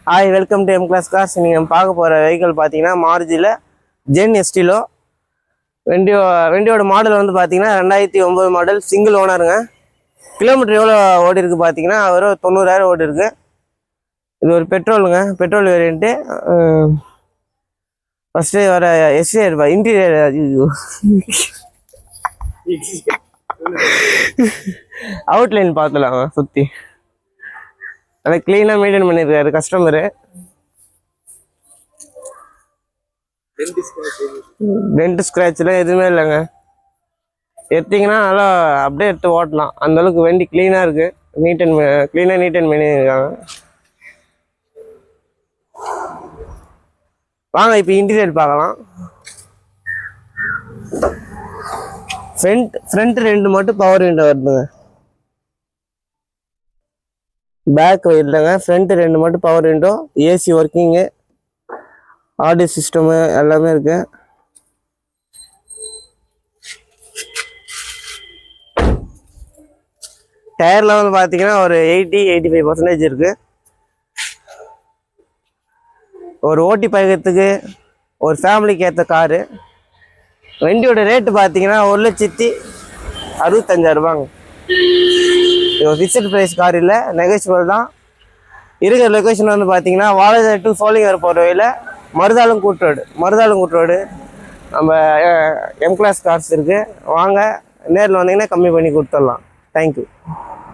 Hi, welcome to M class cars. நீங்கள் பார்க்க போகிற வெஹிக்கிள் பார்த்தீங்கன்னா மாருதியில் ஜென் எஸ்டிலோ. வண்டியோட மாடல் வந்து பார்த்தீங்கன்னா 2009 மாடல், சிங்கிள் ஓனருங்க. கிலோமீட்டர் எவ்வளோ ஓடி இருக்குது பார்த்தீங்கன்னா ஒரு 90,000 ஓடி இருக்குது. இது ஒரு பெட்ரோலுங்க, பெட்ரோல் வேரியண்ட்டு. ஃபஸ்ட்டு வர எஸ்டிஆர் இன்டீரியர் அவுட்லைன் பார்த்துலாங்க. சுற்றி அதை க்ளீனாக மெயின்டைன் பண்ணியிருக்காரு கஸ்டமரு. டென்ட் ஸ்க்ராட்ச்லாம் எதுவுமே இல்லைங்க. எடுத்திங்கன்னா நல்லா அப்படியே எடுத்து ஓட்டலாம். அந்தளவுக்கு வண்டி க்ளீனாக இருக்குது. நீட் அண்ட் பண்ணியிருக்காங்க. வாங்க இப்போ இன்டீரியர் பார்க்கலாம். ஃப்ரண்ட் 2 மட்டும் பவர் விண்டோ வருதுங்க. பேக் இல்லைங்க, ஃப்ரண்ட் 2 மட்டும் power window, AC working, audio system எல்லாமே இருக்கு. டயர்ல வந்து பார்த்தீங்கன்னா ஒரு 80-85% இருக்கு. ஒரு ஓட்டி பயணத்துக்கு ஒரு ஃபேமிலிக்கு ஏற்ற காரு. வண்டியோட ரேட்டு பார்த்தீங்கன்னா 1,65,000 இது ஃபிக்ஸட் ப்ரைஸ் கார் இல்லை, நெகோஷியபிள் தான். இருக்கிற லொக்கேஷன் வந்து பார்த்தீங்கன்னா வாழை டு சோழிங்கர் போகிற வழியில் மருதாலம் கூட்டு ரோடு நம்ம எம் கிளாஸ் கார்ஸ் இருக்குது. வாங்க, நேரில் வந்தீங்கன்னா கம்மி பண்ணி கொடுத்துடலாம். தேங்க்யூ.